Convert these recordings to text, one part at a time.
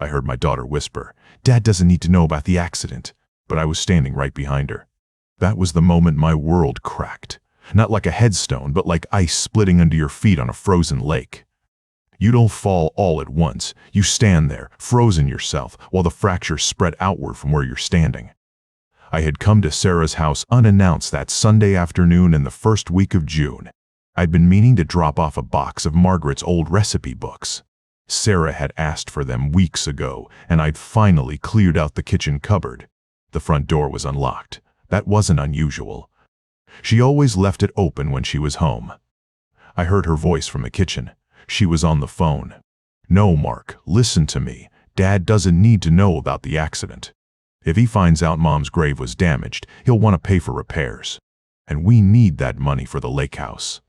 I heard my daughter whisper. "Dad doesn't need to know about the accident." But I was standing right behind her. That was the moment my world cracked. Not like a headstone, but like ice splitting under your feet on a frozen lake. You don't fall all at once. You stand there, frozen yourself, while the fractures spread outward from where you're standing. I had come to Sarah's house unannounced that Sunday afternoon in the first week of June. I'd been meaning to drop off a box of Margaret's old recipe books. Sarah had asked for them weeks ago, and I'd finally cleared out the kitchen cupboard. The front door was unlocked. That wasn't unusual. She always left it open when she was home. I heard her voice from the kitchen. She was on the phone. "No, Mark, listen to me. Dad doesn't need to know about the accident. If he finds out Mom's grave was damaged, he'll want to pay for repairs. And we need that money for the lake house."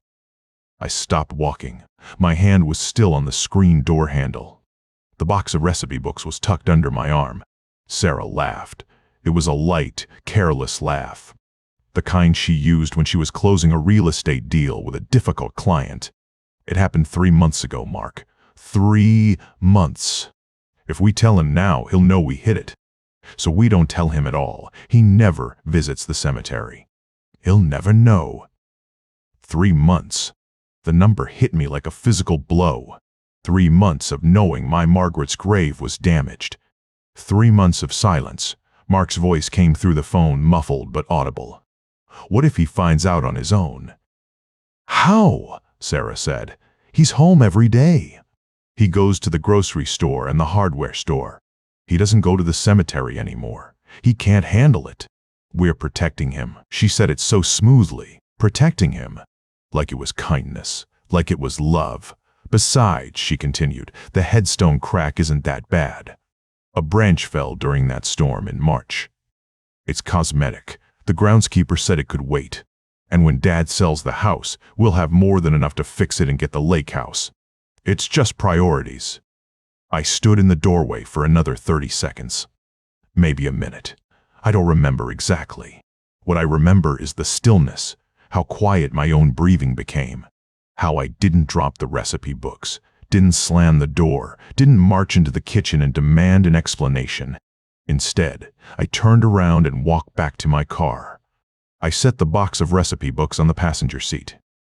I stopped walking. My hand was still on the screen door handle. The box of recipe books was tucked under my arm. Sarah laughed. It was a light, careless laugh. The kind she used when she was closing a real estate deal with a difficult client. "It happened 3 months ago, Mark. 3 months. If we tell him now, he'll know we hid it. So we don't tell him at all. He never visits the cemetery. He'll never know." 3 months. The number hit me like a physical blow. 3 months of knowing my Margaret's grave was damaged. 3 months of silence. Mark's voice came through the phone, muffled but audible. "What if he finds out on his own?" "How?" Sarah said. "He's home every day. He goes to the grocery store and the hardware store. He doesn't go to the cemetery anymore. He can't handle it. We're protecting him." She said it so smoothly. Protecting him. Like it was kindness. Like it was love. "Besides," she continued, "the headstone crack isn't that bad. A branch fell during that storm in March. It's cosmetic. The groundskeeper said it could wait. And when Dad sells the house, we'll have more than enough to fix it and get the lake house. It's just priorities." I stood in the doorway for another 30 seconds. Maybe a minute. I don't remember exactly. What I remember is the stillness, how quiet my own breathing became, how I didn't drop the recipe books, didn't slam the door, didn't march into the kitchen and demand an explanation. Instead, I turned around and walked back to my car. I set the box of recipe books on the passenger seat.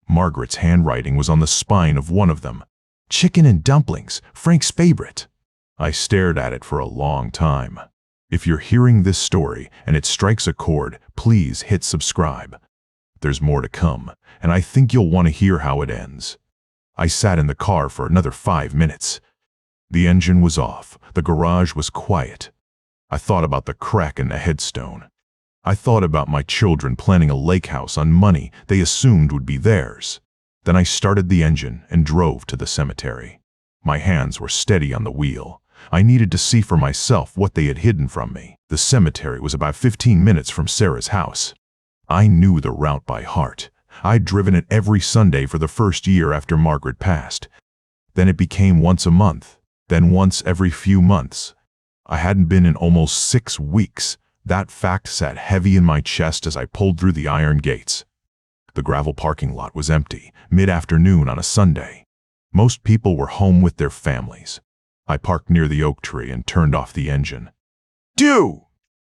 Margaret's handwriting was on the spine of one of them. "Chicken and dumplings, Frank's favorite." I stared at it for a long time. If you're hearing this story and it strikes a chord, please hit subscribe. There's more to come, and I think you'll want to hear how it ends. I sat in the car for another 5 minutes. The engine was off. The garage was quiet. I thought about the crack in the headstone. I thought about my children planning a lake house on money they assumed would be theirs. Then I started the engine and drove to the cemetery. My hands were steady on the wheel. I needed to see for myself what they had hidden from me. The cemetery was about 15 minutes from Sarah's house. I knew the route by heart. I'd driven it every Sunday for the first year after Margaret passed. Then it became once a month, then once every few months. I hadn't been in almost 6 weeks. That fact sat heavy in my chest as I pulled through the iron gates. The gravel parking lot was empty, mid-afternoon on a Sunday. Most people were home with their families. I parked near the oak tree and turned off the engine. "Do!"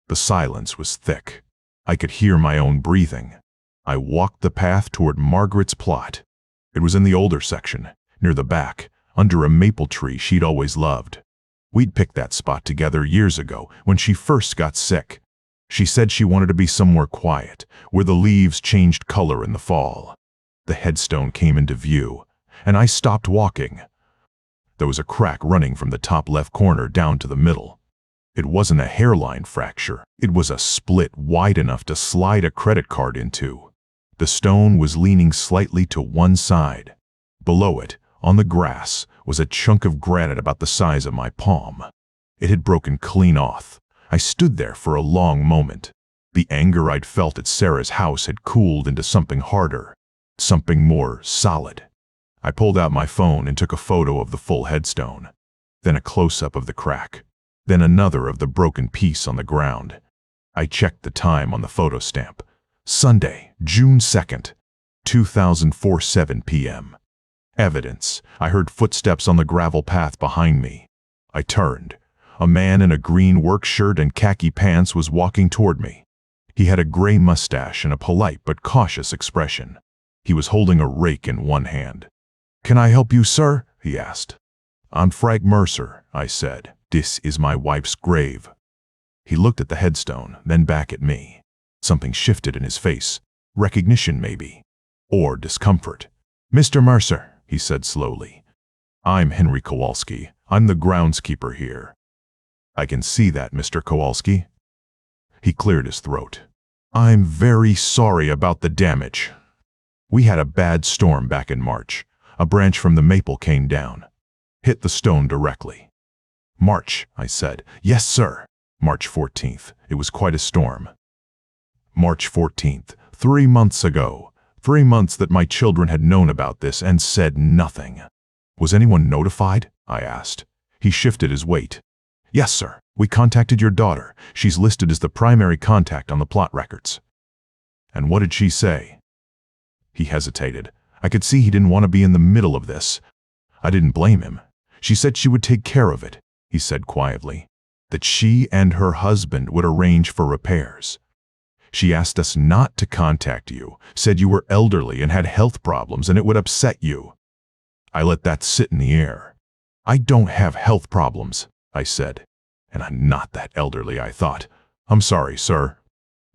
The silence was thick. I could hear my own breathing. I walked the path toward Margaret's plot. It was in the older section, near the back, under a maple tree she'd always loved. We'd picked that spot together years ago when she first got sick. She said she wanted to be somewhere quiet, where the leaves changed color in the fall. The headstone came into view, and I stopped walking. There was a crack running from the top left corner down to the middle. It wasn't a hairline fracture. It was a split wide enough to slide a credit card into. The stone was leaning slightly to one side. Below it, on the grass, was a chunk of granite about the size of my palm. It had broken clean off. I stood there for a long moment. The anger I'd felt at Sarah's house had cooled into something harder, something more solid. I pulled out my phone and took a photo of the full headstone, then a close-up of the crack, then another of the broken piece on the ground. I checked the time on the photo stamp. Sunday, June 2nd, 2004, 7 p.m. Evidence. I heard footsteps on the gravel path behind me. I turned. A man in a green work shirt and khaki pants was walking toward me. He had a gray mustache and a polite but cautious expression. He was holding a rake in one hand. "Can I help you, sir?" he asked. "I'm Frank Mercer," I said. "This is my wife's grave." He looked at the headstone, then back at me. Something shifted in his face. Recognition, maybe. Or discomfort. "Mr. Mercer," he said slowly. "I'm Henry Kowalski. I'm the groundskeeper here." "I can see that, Mr. Kowalski." He cleared his throat. "I'm very sorry about the damage. We had a bad storm back in March. A branch from the maple came down. Hit the stone directly." "March," I said. "Yes, sir." "March 14th. It was quite a storm." "March 14th. 3 months ago. 3 months that my children had known about this and said nothing." "Was anyone notified?" I asked. He shifted his weight. "Yes, sir. We contacted your daughter. She's listed as the primary contact on the plot records." "And what did she say?" He hesitated. I could see he didn't want to be in the middle of this. I didn't blame him. "She said she would take care of it," he said quietly. "That she and her husband would arrange for repairs. She asked us not to contact you, said you were elderly and had health problems and it would upset you." I let that sit in the air. "I don't have health problems," I said. "And I'm not that elderly," I thought. "I'm sorry, sir.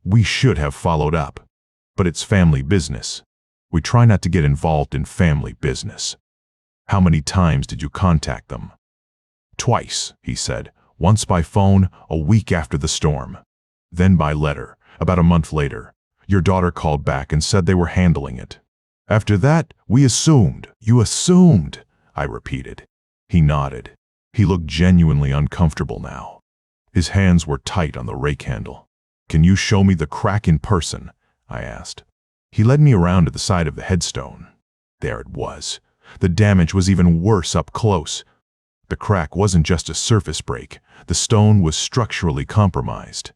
We should have followed up. But it's family business. We try not to get involved in family business." "How many times did you contact them?" "Twice," he said. "Once by phone, a week after the storm. Then by letter, about a month later. Your daughter called back and said they were handling it. After that, we assumed." "You assumed," I repeated. He nodded. He looked genuinely uncomfortable now. His hands were tight on the rake handle. "Can you show me the crack in person?" I asked. He led me around to the side of the headstone. There it was. The damage was even worse up close. The crack wasn't just a surface break. The stone was structurally compromised.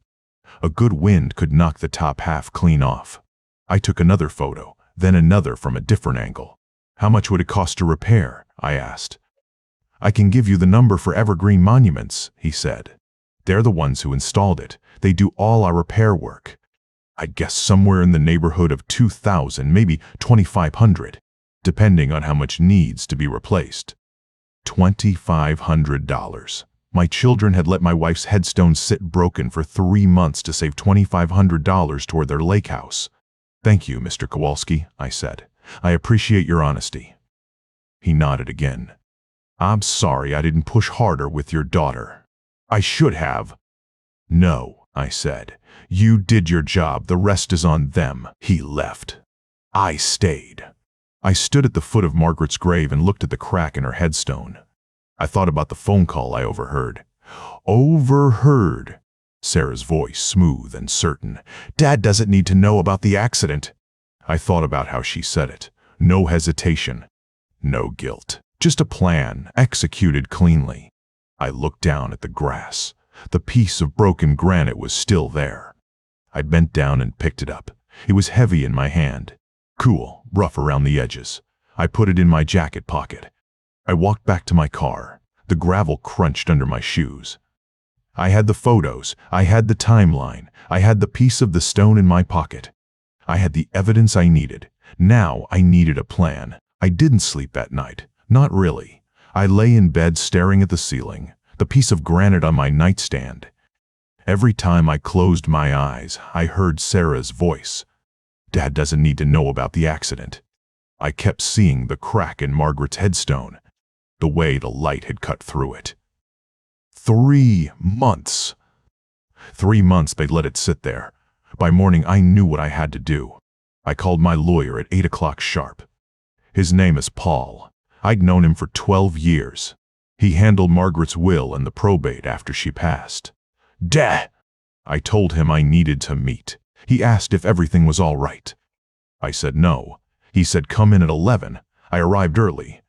A good wind could knock the top half clean off. I took another photo, then another from a different angle. "How much would it cost to repair?" I asked. "I can give you the number for Evergreen Monuments," he said. "They're the ones who installed it. They do all our repair work. I'd guess somewhere in the neighborhood of 2,000, maybe 2,500, depending on how much needs to be replaced." $2,500. My children had let my wife's headstone sit broken for 3 months to save $2,500 toward their lake house. "Thank you, Mr. Kowalski," I said. "I appreciate your honesty." He nodded again. "I'm sorry I didn't push harder with your daughter. I should have." "No," I said. "You did your job. The rest is on them." He left. I stayed. I stood at the foot of Margaret's grave and looked at the crack in her headstone. I thought about the phone call I overheard. "Overheard." Sarah's voice, smooth and certain. "Dad doesn't need to know about the accident." I thought about how she said it. No hesitation. No guilt. Just a plan, executed cleanly. I looked down at the grass. The piece of broken granite was still there. I bent down and picked it up. It was heavy in my hand. Cool, rough around the edges. I put it in my jacket pocket. I walked back to my car. The gravel crunched under my shoes. I had the photos. I had the timeline. I had the piece of the stone in my pocket. I had the evidence I needed. Now I needed a plan. I didn't sleep that night. Not really. I lay in bed staring at the ceiling, the piece of granite on my nightstand. Every time I closed my eyes, I heard Sarah's voice. "Dad doesn't need to know about the accident." I kept seeing the crack in Margaret's headstone, the way the light had cut through it. 3 months. 3 months they'd let it sit there. By morning I knew what I had to do. I called my lawyer at 8 o'clock sharp. His name is Paul. I'd known him for 12 years. He handled Margaret's will and the probate after she passed. "Dad!" I told him I needed to meet. He asked if everything was all right. I said no. He said come in at 11. I arrived early.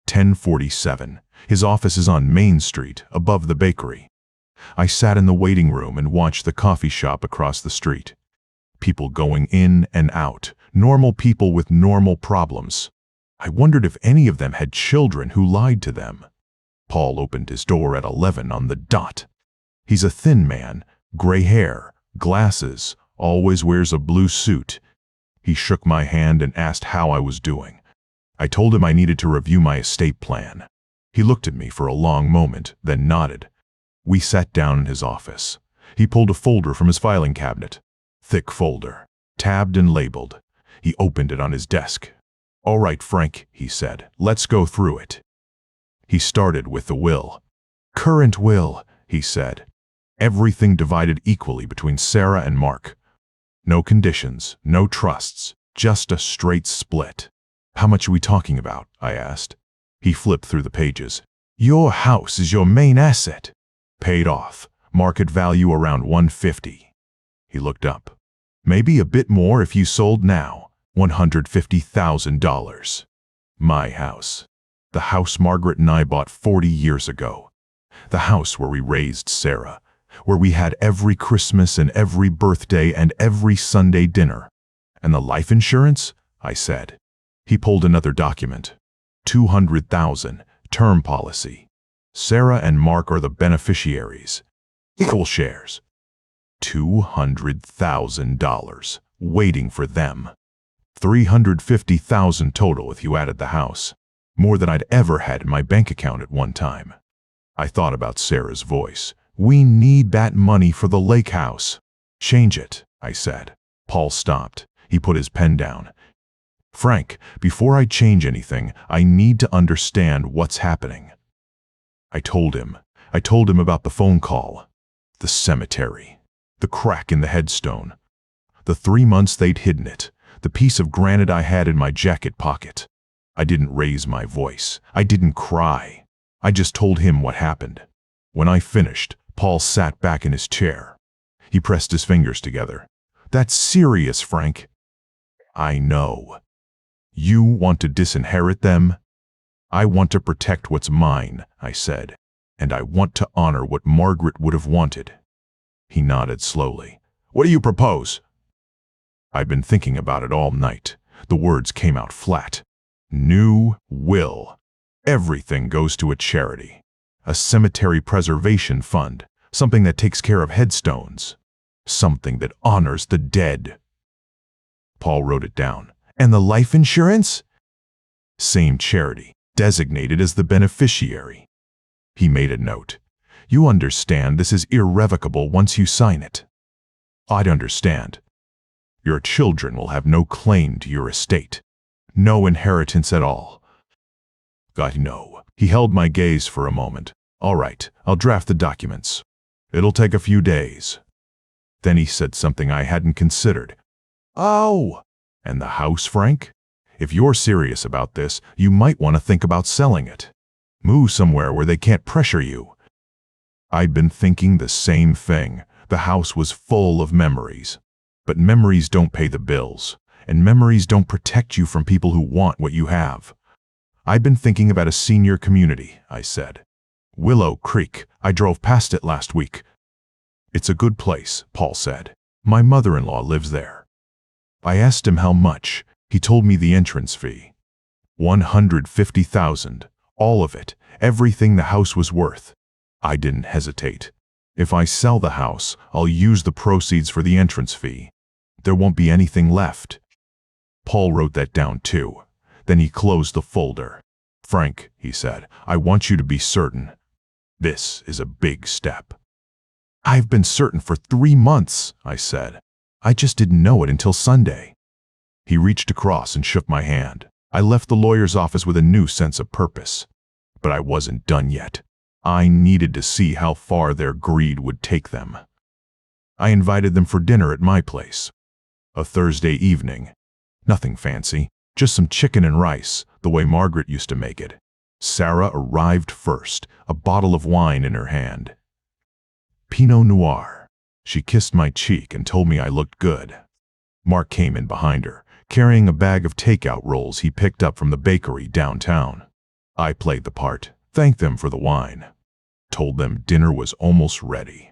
10:47. His office is on Main Street, above the bakery. I sat in the waiting room and watched the coffee shop across the street. People going in and out, normal people with normal problems. I wondered if any of them had children who lied to them. Paul opened his door at 11 on the dot. He's a thin man, gray hair, glasses, always wears a blue suit. He shook my hand and asked how I was doing. I told him I needed to review my estate plan. He looked at me for a long moment, then nodded. We sat down in his office. He pulled a folder from his filing cabinet. Thick folder, tabbed and labeled. He opened it on his desk. "All right, Frank," he said, "let's go through it." He started with the will. "Current will," he said. "Everything divided equally between Sarah and Mark. No conditions, no trusts, just a straight split." "How much are we talking about?" I asked. He flipped through the pages. "Your house is your main asset. Paid off. Market value around $150. He looked up. "Maybe a bit more if you sold now. $150,000. My house. The house Margaret and I bought 40 years ago. The house where we raised Sarah, where we had every Christmas and every birthday and every Sunday dinner. And the life insurance?" I said. He pulled another document. $200,000, term policy. Sarah and Mark are the beneficiaries. Equal shares. $200,000, waiting for them. $350,000 total if you added the house. More than I'd ever had in my bank account at one time. I thought about Sarah's voice. "We need that money for the lake house." "Change it," I said. Paul stopped. He put his pen down. "Frank, before I change anything, I need to understand what's happening." I told him about the phone call, the cemetery, the crack in the headstone, the 3 months they'd hidden it, the piece of granite I had in my jacket pocket. I didn't raise my voice. I didn't cry. I just told him what happened. When I finished, Paul sat back in his chair. He pressed his fingers together. "That's serious, Frank." "I know. You want to disinherit them?" "I want to protect what's mine," I said, "and I want to honor what Margaret would have wanted." He nodded slowly. "What do you propose?" I'd been thinking about it all night. The words came out flat. New will. Everything goes to a charity. A cemetery preservation fund. Something that takes care of headstones. Something that honors the dead. Paul wrote it down. "And the life insurance?" "Same charity, designated as the beneficiary." He made a note. "You understand this is irrevocable once you sign it." "I'd understand. Your children will have no claim to your estate. No inheritance at all." "I know." He held my gaze for a moment. "All right, I'll draft the documents. It'll take a few days." Then he said something I hadn't considered. "Oh, and the house, Frank? If you're serious about this, you might want to think about selling it. Move somewhere where they can't pressure you." I'd been thinking the same thing. The house was full of memories. But memories don't pay the bills, and memories don't protect you from people who want what you have. "I've been thinking about a senior community," I said. "Willow Creek. I drove past it last week." "It's a good place," Paul said. "My mother-in-law lives there." I asked him how much. He told me the entrance fee. $150,000. All of it. Everything the house was worth. I didn't hesitate. If I sell the house, I'll use the proceeds for the entrance fee. There won't be anything left. Paul wrote that down too. Then he closed the folder. "Frank," he said, "I want you to be certain. This is a big step." "I've been certain for 3 months," I said. "I just didn't know it until Sunday." He reached across and shook my hand. I left the lawyer's office with a new sense of purpose. But I wasn't done yet. I needed to see how far their greed would take them. I invited them for dinner at my place. A Thursday evening. Nothing fancy, just some chicken and rice, the way Margaret used to make it. Sarah arrived first, a bottle of wine in her hand. Pinot Noir. She kissed my cheek and told me I looked good. Mark came in behind her, carrying a bag of takeout rolls he picked up from the bakery downtown. I played the part, thanked them for the wine. Told them dinner was almost ready.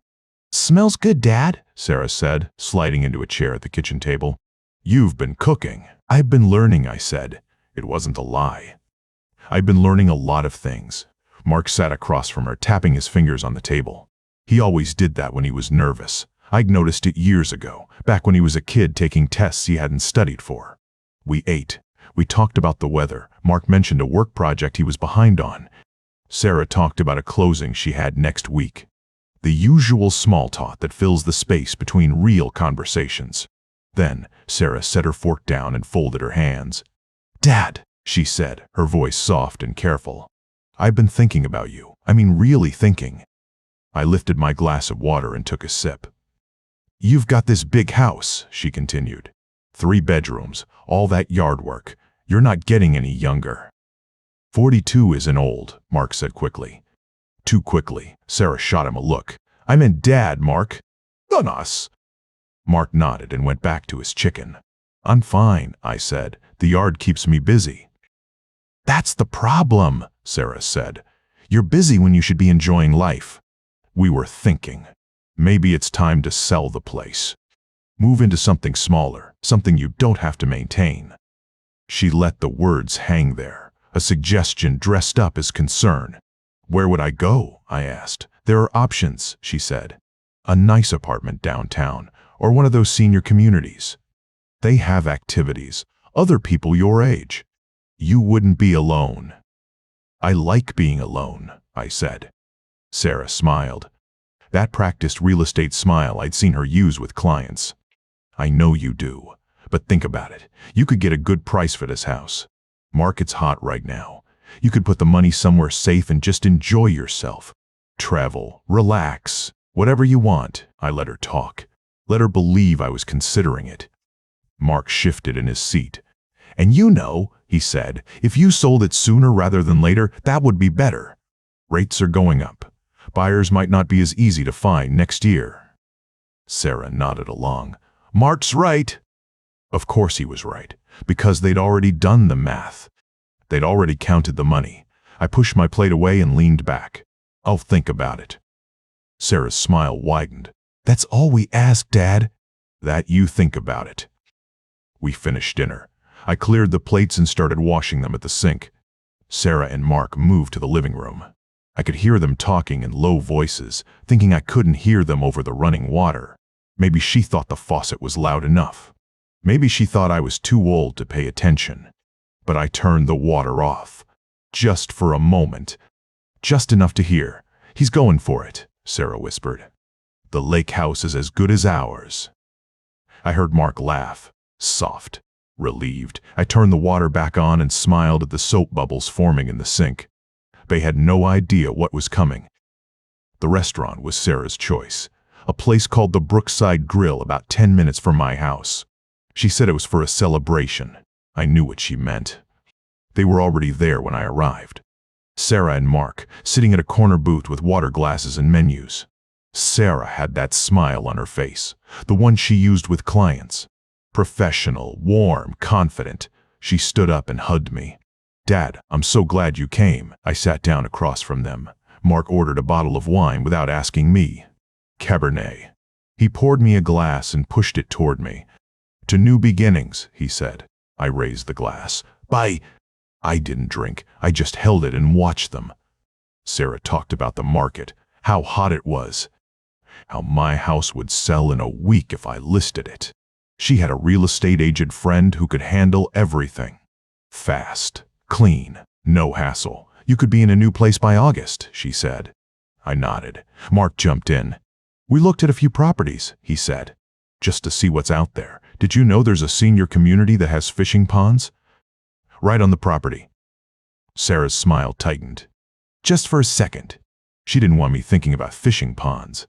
"Smells good, Dad," Sarah said, sliding into a chair at the kitchen table. "You've been cooking." "I've been learning," I said. It wasn't a lie. I've been learning a lot of things. Mark sat across from her, tapping his fingers on the table. He always did that when he was nervous. I'd noticed it years ago, back when he was a kid taking tests he hadn't studied for. We ate. We talked about the weather. Mark mentioned a work project he was behind on. Sarah talked about a closing she had next week. The usual small talk that fills the space between real conversations. Then, Sarah set her fork down and folded her hands. "Dad," she said, her voice soft and careful. "I've been thinking about you. I mean, really thinking." I lifted my glass of water and took a sip. "You've got this big house," she continued. 3 bedrooms, all that yard work. You're not getting any younger." 42 isn't old, Mark said quickly. Too quickly, Sarah shot him a look. "I meant Dad, Mark. On us." Mark nodded and went back to his chicken. "I'm fine," I said. "The yard keeps me busy." "That's the problem," Sarah said. "You're busy when you should be enjoying life." We were thinking. Maybe it's time to sell the place. Move into something smaller, something you don't have to maintain. She let the words hang there, a suggestion dressed up as concern. "Where would I go?" I asked. "There are options," she said. "A nice apartment downtown, or one of those senior communities. They have activities, other people your age. You wouldn't be alone." "I like being alone," I said. Sarah smiled. That practiced real estate smile I'd seen her use with clients. "I know you do, but think about it. You could get a good price for this house. Market's hot right now. You could put the money somewhere safe and just enjoy yourself. Travel, relax, whatever you want." I let her talk. Let her believe I was considering it. Mark shifted in his seat. "And you know," he said, "if you sold it sooner rather than later, that would be better. Rates are going up. Buyers might not be as easy to find next year." Sarah nodded along. "Mark's right." Of course he was right, because they'd already done the math. They'd already counted the money. I pushed my plate away and leaned back. "I'll think about it." Sarah's smile widened. "That's all we ask, Dad." "That you think about it." We finished dinner. I cleared the plates and started washing them at the sink. Sarah and Mark moved to the living room. I could hear them talking in low voices, thinking I couldn't hear them over the running water. Maybe she thought the faucet was loud enough. Maybe she thought I was too old to pay attention. But I turned the water off. Just for a moment. Just enough to hear. "He's going for it," Sarah whispered. "The lake house is as good as ours." I heard Mark laugh. Soft. Relieved. I turned the water back on and smiled at the soap bubbles forming in the sink. They had no idea what was coming. The restaurant was Sarah's choice. A place called the Brookside Grill, about 10 minutes from my house. She said it was for a celebration. I knew what she meant. They were already there when I arrived. Sarah and Mark, sitting at a corner booth with water glasses and menus. Sarah had that smile on her face, the one she used with clients. Professional, warm, confident. She stood up and hugged me. "Dad, I'm so glad you came." I sat down across from them. Mark ordered a bottle of wine without asking me. Cabernet. He poured me a glass and pushed it toward me. "To new beginnings," he said. I raised the glass. "Bye." I didn't drink. I just held it and watched them. Sarah talked about the market, how hot it was, how my house would sell in a week if I listed it. She had a real estate agent friend who could handle everything. Fast, clean, no hassle. "You could be in a new place by August," she said. I nodded. Mark jumped in. "We looked at a few properties," he said, "just to see what's out there. Did you know there's a senior community that has fishing ponds? Right on the property." Sarah's smile tightened. Just for a second. She didn't want me thinking about fishing ponds.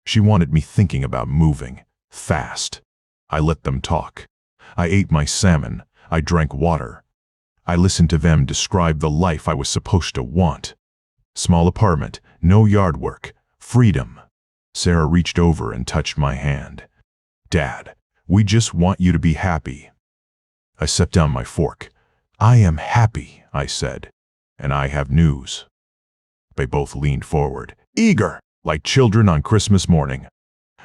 She wanted me thinking about moving. Fast. I let them talk. I ate my salmon. I drank water. I listened to them describe the life I was supposed to want. Small apartment, no yard work, freedom. Sarah reached over and touched my hand. "Dad, we just want you to be happy." I set down my fork. "I am happy," I said, "and I have news." They both leaned forward, eager, like children on Christmas morning.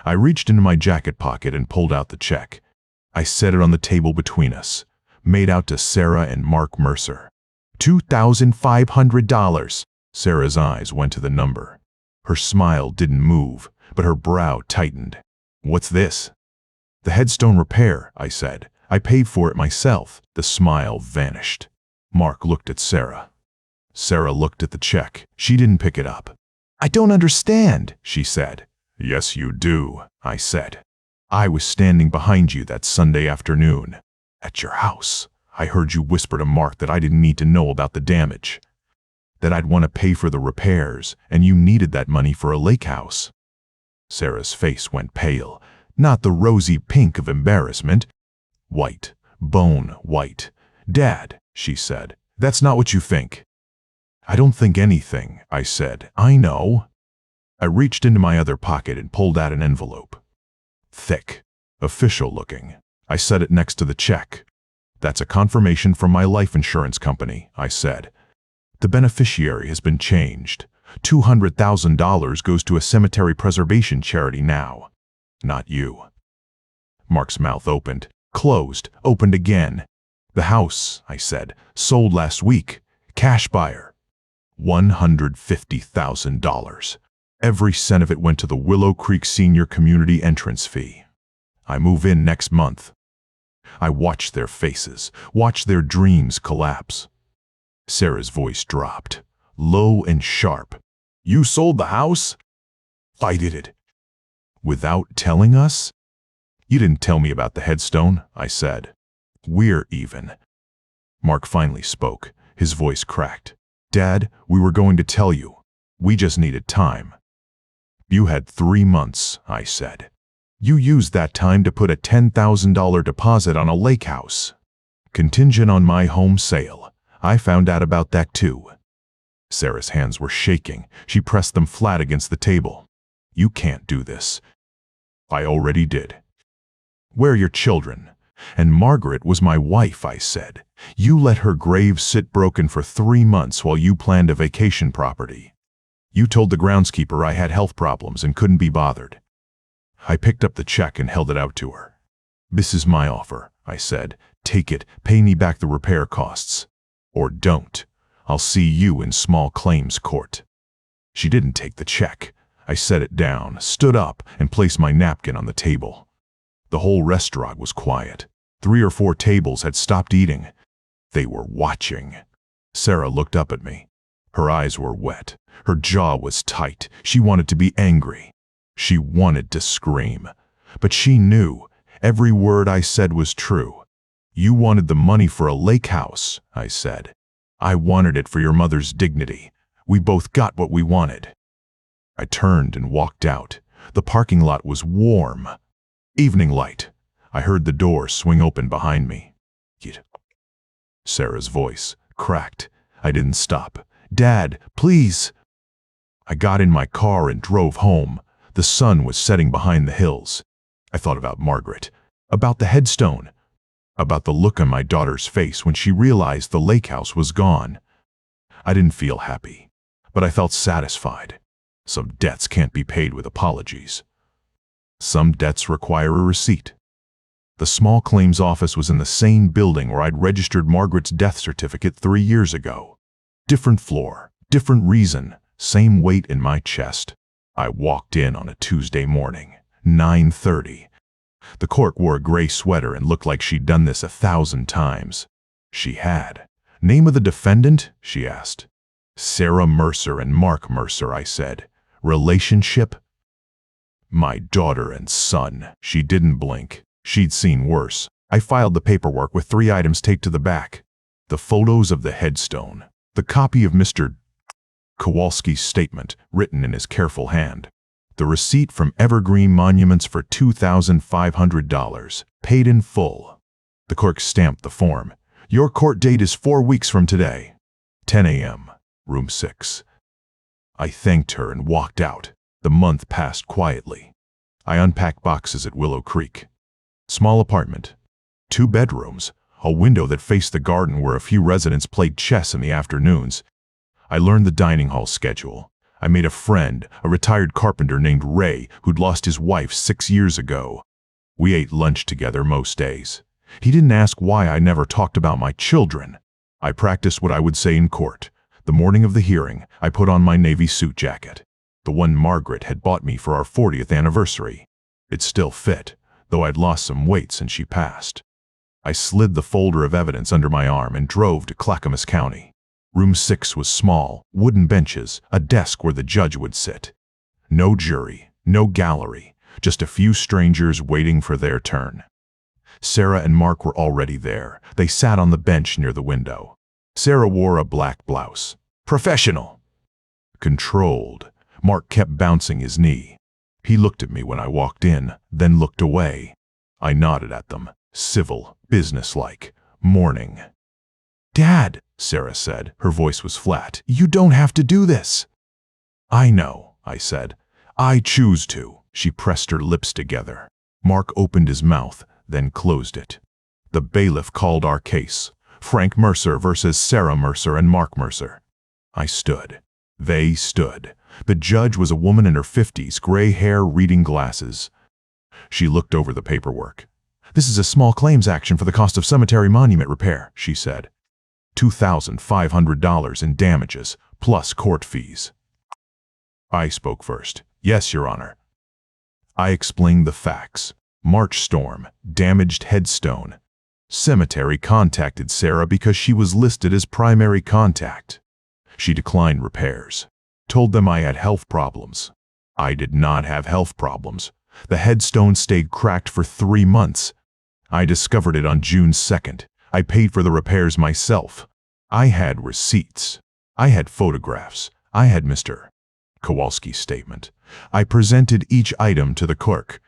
I reached into my jacket pocket and pulled out the check. I set it on the table between us, made out to Sarah and Mark Mercer. $2,500. Sarah's eyes went to the number. Her smile didn't move, but her brow tightened. "What's this?" "The headstone repair," I said. "I paid for it myself." The smile vanished. Mark looked at Sarah. Sarah looked at the check. She didn't pick it up. "I don't understand," she said. "Yes, you do," I said. "I was standing behind you that Sunday afternoon. At your house. I heard you whisper to Mark that I didn't need to know about the damage. That I'd want to pay for the repairs, and you needed that money for a lake house." Sarah's face went pale, not the rosy pink of embarrassment. White, bone white. "Dad," she said, "that's not what you think." "I don't think anything," I said. "I know." I reached into my other pocket and pulled out an envelope. Thick, official looking. I set it next to the check. "That's a confirmation from my life insurance company," I said. "The beneficiary has been changed. $200,000 goes to a cemetery preservation charity now. Not you." Mark's mouth opened, closed, opened again. "The house," I said, "sold last week. Cash buyer. $150,000. Every cent of it went to the Willow Creek Senior Community entrance fee. I move in next month." I watched their faces, watched their dreams collapse. Sarah's voice dropped, low and sharp. "You sold the house?" "I did it." "Without telling us?" "You didn't tell me about the headstone," I said. "We're even." Mark finally spoke. His voice cracked. "Dad, we were going to tell you. We just needed time." "You had 3 months," I said. "You used that time to put a $10,000 deposit on a lake house. Contingent on my home sale. I found out about that too." Sarah's hands were shaking. She pressed them flat against the table. "You can't do this." "I already did." "Where are your children?" "And Margaret was my wife," I said. "You let her grave sit broken for 3 months while you planned a vacation property. You told the groundskeeper I had health problems and couldn't be bothered." I picked up the check and held it out to her. "This is my offer," I said. "Take it, pay me back the repair costs. Or don't. I'll see you in small claims court." She didn't take the check. I set it down, stood up, and placed my napkin on the table. The whole restaurant was quiet. 3 or 4 tables had stopped eating. They were watching. Sarah looked up at me. Her eyes were wet. Her jaw was tight. She wanted to be angry. She wanted to scream. But she knew. Every word I said was true. "You wanted the money for a lake house," I said. "I wanted it for your mother's dignity. We both got what we wanted." I turned and walked out. The parking lot was warm. Evening light. I heard the door swing open behind me. Sarah's voice cracked. I didn't stop. "Dad, please." I got in my car and drove home. The sun was setting behind the hills. I thought about Margaret, about the headstone, about the look on my daughter's face when she realized the lake house was gone. I didn't feel happy, but I felt satisfied. Some debts can't be paid with apologies. Some debts require a receipt. The small claims office was in the same building where I'd registered Margaret's death certificate 3 years ago. Different floor, different reason, same weight in my chest. I walked in on a Tuesday morning, 9:30. The clerk wore a gray sweater and looked like she'd done this 1,000 times. She had. "Name of the defendant?" she asked. "Sarah Mercer and Mark Mercer," I said. "Relationship?" "My daughter and son." She didn't blink. She'd seen worse. I filed the paperwork with 3 items taped to the back. The photos of the headstone. The copy of Mr. Kowalski's statement, written in his careful hand. The receipt from Evergreen Monuments for $2,500, paid in full. The clerk stamped the form. "Your court date is 4 weeks from today. 10 a.m., room 6. I thanked her and walked out. The month passed quietly. I unpacked boxes at Willow Creek. Small apartment. 2 bedrooms. A window that faced the garden where a few residents played chess in the afternoons. I learned the dining hall schedule. I made a friend, a retired carpenter named Ray, who'd lost his wife 6 years ago. We ate lunch together most days. He didn't ask why I never talked about my children. I practiced what I would say in court. The morning of the hearing, I put on my navy suit jacket, the one Margaret had bought me for our 40th anniversary. It still fit, though I'd lost some weight since she passed. I slid the folder of evidence under my arm and drove to Clackamas County. Room 6 was small, wooden benches, a desk where the judge would sit. No jury, no gallery, just a few strangers waiting for their turn. Sarah and Mark were already there. They sat on the bench near the window. Sarah wore a black blouse. Professional. Controlled. Mark kept bouncing his knee. He looked at me when I walked in, then looked away. I nodded at them. Civil, businesslike, mourning. "Dad," Sarah said. Her voice was flat. "You don't have to do this." "I know," I said. "I choose to." She pressed her lips together. Mark opened his mouth, then closed it. The bailiff called our case. Frank Mercer versus Sarah Mercer and Mark Mercer. I stood. They stood. The judge was a woman in her 50s, gray hair, reading glasses. She looked over the paperwork. "This is a small claims action for the cost of cemetery monument repair," she said. $2,500 in damages, plus court fees. I spoke first. "Yes, Your Honor." I explained the facts. March storm, damaged headstone. Cemetery contacted Sarah because she was listed as primary contact. She declined repairs. Told them I had health problems. I did not have health problems. The headstone stayed cracked for 3 months. I discovered it on June 2nd. I paid for the repairs myself. I had receipts. I had photographs. I had Mr. Kowalski's statement. I presented each item to the clerk.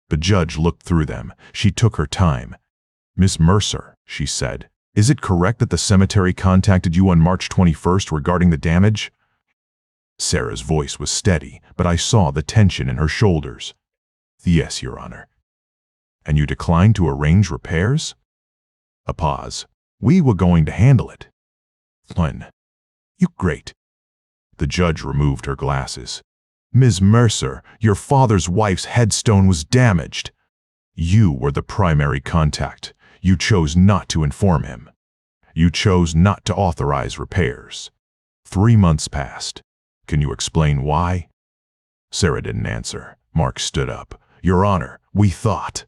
The judge looked through them. She took her time. "Miss Mercer," she said, "is it correct that the cemetery contacted you on March 21st regarding the damage?" Sarah's voice was steady, but I saw the tension in her shoulders. "Yes, Your Honor." "And you declined to arrange repairs?" A pause. "We were going to handle it." "When?" "You great." The judge removed her glasses. "Ms. Mercer, your father's wife's headstone was damaged. You were the primary contact. You chose not to inform him. You chose not to authorize repairs. 3 months passed. Can you explain why?" Sarah didn't answer. Mark stood up. "Your Honor, we thought."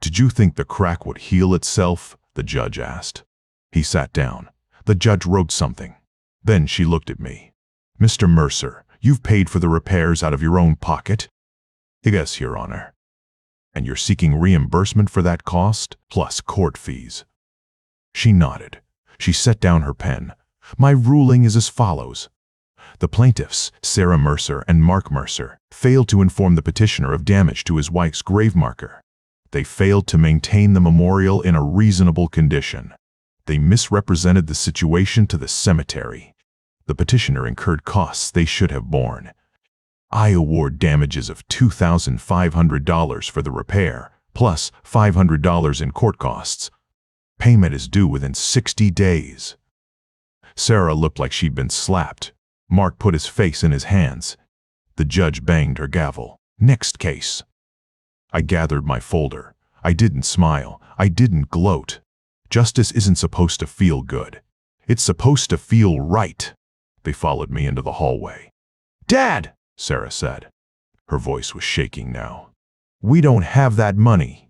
"Did you think the crack would heal itself?" the judge asked. He sat down. The judge wrote something. Then she looked at me. "Mr. Mercer, you've paid for the repairs out of your own pocket?" "Yes, Your Honor." "And you're seeking reimbursement for that cost, plus court fees?" She nodded. She set down her pen. "My ruling is as follows. The plaintiffs, Sarah Mercer and Mark Mercer, failed to inform the petitioner of damage to his wife's grave marker. They failed to maintain the memorial in a reasonable condition. They misrepresented the situation to the cemetery. The petitioner incurred costs they should have borne. I award damages of $2,500 for the repair, plus $500 in court costs. Payment is due within 60 days. Sarah looked like she'd been slapped. Mark put his face in his hands. The judge banged her gavel. "Next case." I gathered my folder. I didn't smile. I didn't gloat. Justice isn't supposed to feel good. It's supposed to feel right. They followed me into the hallway. "Dad!" Sarah said. Her voice was shaking now. "We don't have that money."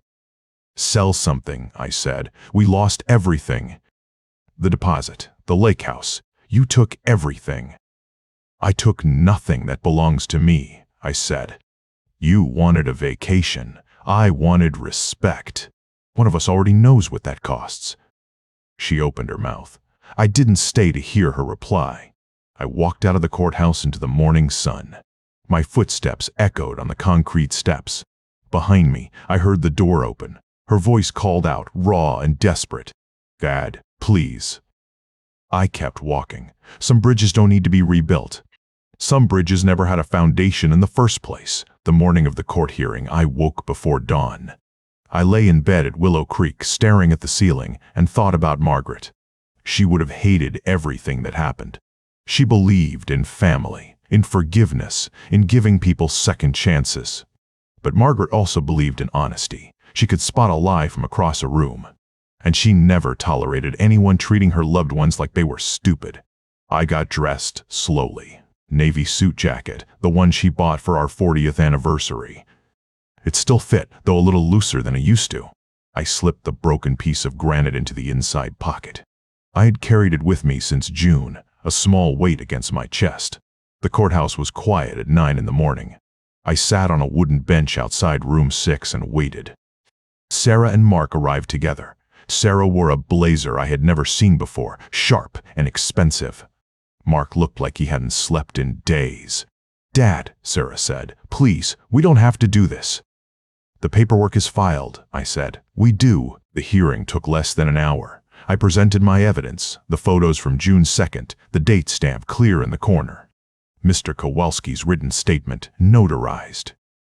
"Sell something," I said. "We lost everything. The deposit, the lake house. You took everything." "I took nothing that belongs to me," I said. "You wanted a vacation. I wanted respect. One of us already knows what that costs." She opened her mouth. I didn't stay to hear her reply. I walked out of the courthouse into the morning sun. My footsteps echoed on the concrete steps. Behind me, I heard the door open. Her voice called out, raw and desperate. "Dad, please." I kept walking. Some bridges don't need to be rebuilt. Some bridges never had a foundation in the first place. The morning of the court hearing, I woke before dawn. I lay in bed at Willow Creek, staring at the ceiling, and thought about Margaret. She would have hated everything that happened. She believed in family, in forgiveness, in giving people second chances. But Margaret also believed in honesty. She could spot a lie from across a room. And she never tolerated anyone treating her loved ones like they were stupid. I got dressed slowly. Navy suit jacket, the one she bought for our 40th anniversary. It still fit, though a little looser than it used to. I slipped the broken piece of granite into the inside pocket. I had carried it with me since June, a small weight against my chest. The courthouse was quiet at 9 in the morning. I sat on a wooden bench outside room 6 and waited. Sarah and Mark arrived together. Sarah wore a blazer I had never seen before, sharp and expensive. Mark looked like he hadn't slept in days. "Dad," Sarah said, "please, we don't have to do this." "The paperwork is filed," I said. "We do." The hearing took less than an hour. I presented my evidence, the photos from June 2nd, the date stamp clear in the corner. Mr. Kowalski's written statement, notarized.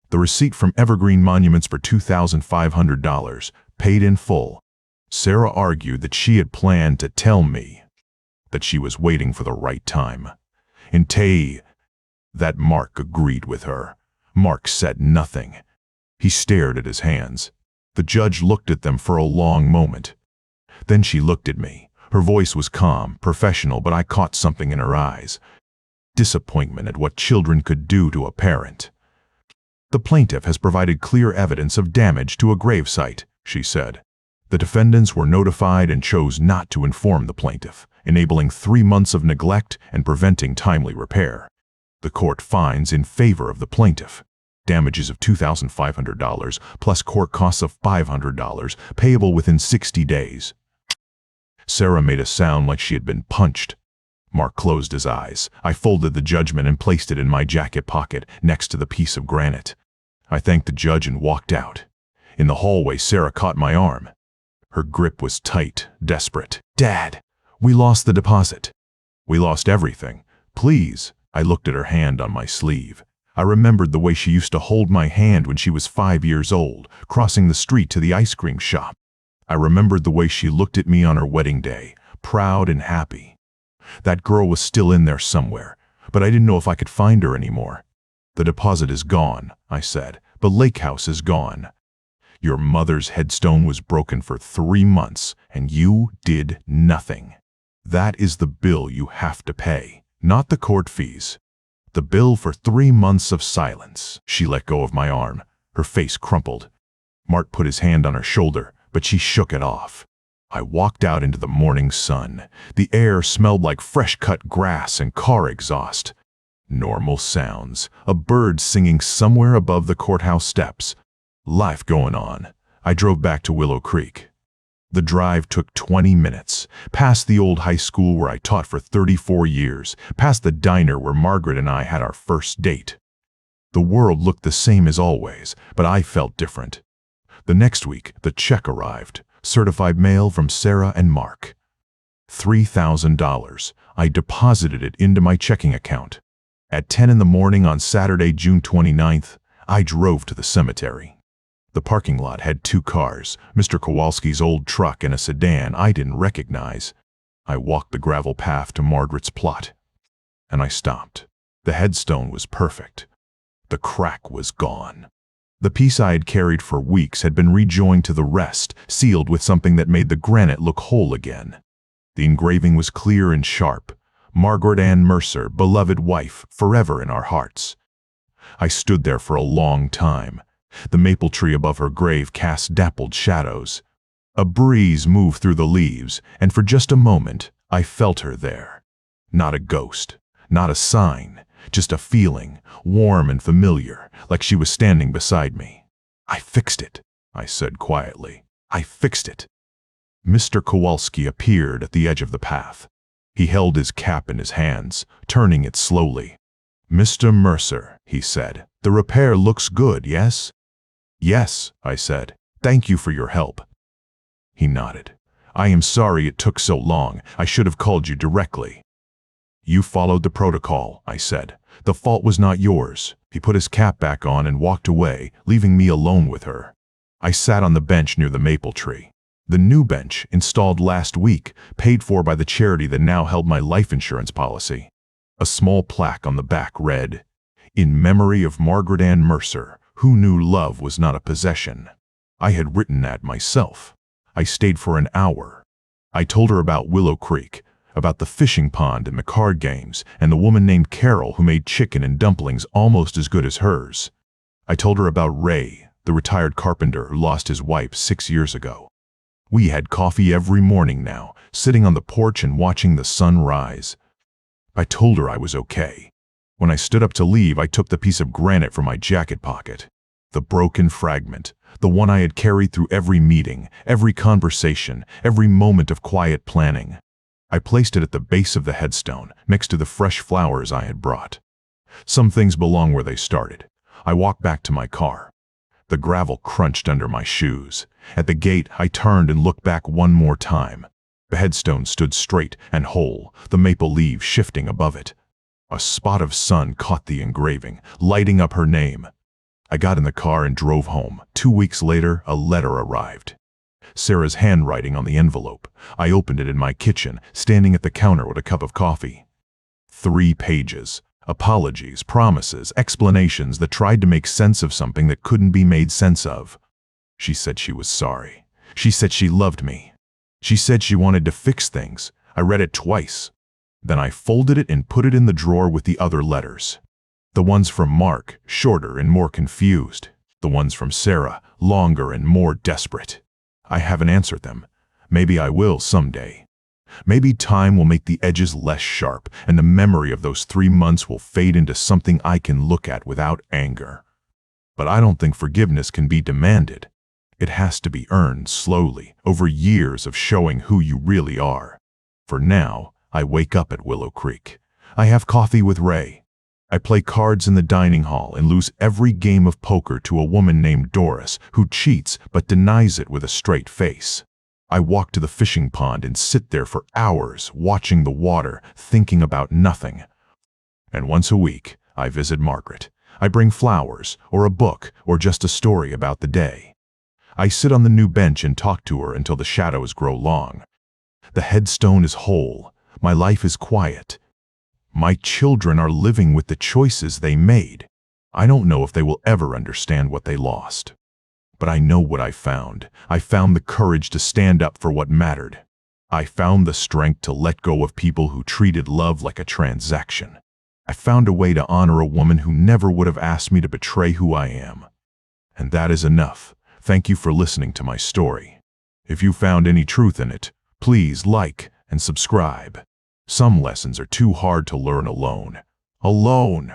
The receipt from Evergreen Monuments for $2,500, paid in full. Sarah argued that she had planned to tell me, that she was waiting for the right time. That Mark agreed with her. Mark said nothing. He stared at his hands. The judge looked at them for a long moment. Then she looked at me. Her voice was calm, professional, but I caught something in her eyes. Disappointment at what children could do to a parent. "The plaintiff has provided clear evidence of damage to a gravesite," she said. The defendants were notified and chose not to inform the plaintiff, enabling 3 months of neglect and preventing timely repair. The court finds in favor of the plaintiff. Damages of $2,500 plus court costs of $500, payable within 60 days. Sarah made a sound like she had been punched. Mark closed his eyes. I folded the judgment and placed it in my jacket pocket next to the piece of granite. I thanked the judge and walked out. In the hallway, Sarah caught my arm. Her grip was tight, desperate. "Dad, we lost the deposit." "We lost everything. Please." I looked at her hand on my sleeve. I remembered the way she used to hold my hand when she was 5 years old, crossing the street to the ice cream shop. I remembered the way she looked at me on her wedding day, proud and happy. That girl was still in there somewhere, but I didn't know if I could find her anymore. "The deposit is gone," I said, "but Lake House is gone. Your mother's headstone was broken for 3 months, and you did nothing. That is the bill you have to pay, not the court fees. The bill for 3 months of silence." She let go of my arm. Her face crumpled. Mark put his hand on her shoulder, but she shook it off. I walked out into the morning sun. The air smelled like fresh-cut grass and car exhaust. Normal sounds. A bird singing somewhere above the courthouse steps. Life going on. I drove back to Willow Creek. The drive took 20 minutes, past the old high school where I taught for 34 years, past the diner where Margaret and I had our first date. The world looked the same as always, but I felt different. The next week, the check arrived, certified mail from Sarah and Mark. $3,000. I deposited it into my checking account. At 10 in the morning on Saturday, June 29th, I drove to the cemetery. The parking lot had 2 cars, Mr. Kowalski's old truck and a sedan I didn't recognize. I walked the gravel path to Margaret's plot, and I stopped. The headstone was perfect. The crack was gone. The piece I had carried for weeks had been rejoined to the rest, sealed with something that made the granite look whole again. The engraving was clear and sharp. Margaret Ann Mercer, beloved wife, forever in our hearts. I stood there for a long time. The maple tree above her grave cast dappled shadows. A breeze moved through the leaves, and for just a moment, I felt her there. Not a ghost, not a sign, just a feeling, warm and familiar, like she was standing beside me. "I fixed it," I said quietly. "I fixed it." Mr. Kowalski appeared at the edge of the path. He held his cap in his hands, turning it slowly. "Mr. Mercer," he said, "the repair looks good, yes?" "Yes," I said. "Thank you for your help." He nodded. "I am sorry it took so long. I should have called you directly." "You followed the protocol," I said. "The fault was not yours." He put his cap back on and walked away, leaving me alone with her. I sat on the bench near the maple tree. The new bench, installed last week, paid for by the charity that now held my life insurance policy. A small plaque on the back read, "In memory of Margaret Ann Mercer, who knew love was not a possession." I had written that myself. I stayed for an hour. I told her about Willow Creek, about the fishing pond and the card games, and the woman named Carol who made chicken and dumplings almost as good as hers. I told her about Ray, the retired carpenter who lost his wife 6 years ago. We had coffee every morning now, sitting on the porch and watching the sun rise. I told her I was okay. When I stood up to leave, I took the piece of granite from my jacket pocket. The broken fragment, the one I had carried through every meeting, every conversation, every moment of quiet planning. I placed it at the base of the headstone, next to the fresh flowers I had brought. Some things belong where they started. I walked back to my car. The gravel crunched under my shoes. At the gate, I turned and looked back one more time. The headstone stood straight and whole, the maple leaves shifting above it. A spot of sun caught the engraving, lighting up her name. I got in the car and drove home. 2 weeks later, a letter arrived. Sarah's handwriting on the envelope. I opened it in my kitchen, standing at the counter with a cup of coffee. 3 pages. Apologies, promises, explanations that tried to make sense of something that couldn't be made sense of. She said she was sorry. She said she loved me. She said she wanted to fix things. I read it twice. Then I folded it and put it in the drawer with the other letters. The ones from Mark, shorter and more confused. The ones from Sarah, longer and more desperate. I haven't answered them. Maybe I will someday. Maybe time will make the edges less sharp, and the memory of those 3 months will fade into something I can look at without anger. But I don't think forgiveness can be demanded. It has to be earned slowly, over years of showing who you really are. For now, I wake up at Willow Creek. I have coffee with Ray. I play cards in the dining hall and lose every game of poker to a woman named Doris who cheats but denies it with a straight face. I walk to the fishing pond and sit there for hours watching the water, thinking about nothing. And once a week, I visit Margaret. I bring flowers, or a book, or just a story about the day. I sit on the new bench and talk to her until the shadows grow long. The headstone is whole. My life is quiet. My children are living with the choices they made. I don't know if they will ever understand what they lost. But I know what I found. I found the courage to stand up for what mattered. I found the strength to let go of people who treated love like a transaction. I found a way to honor a woman who never would have asked me to betray who I am. And that is enough. Thank you for listening to my story. If you found any truth in it, please like and subscribe. Some lessons are too hard to learn alone. Alone!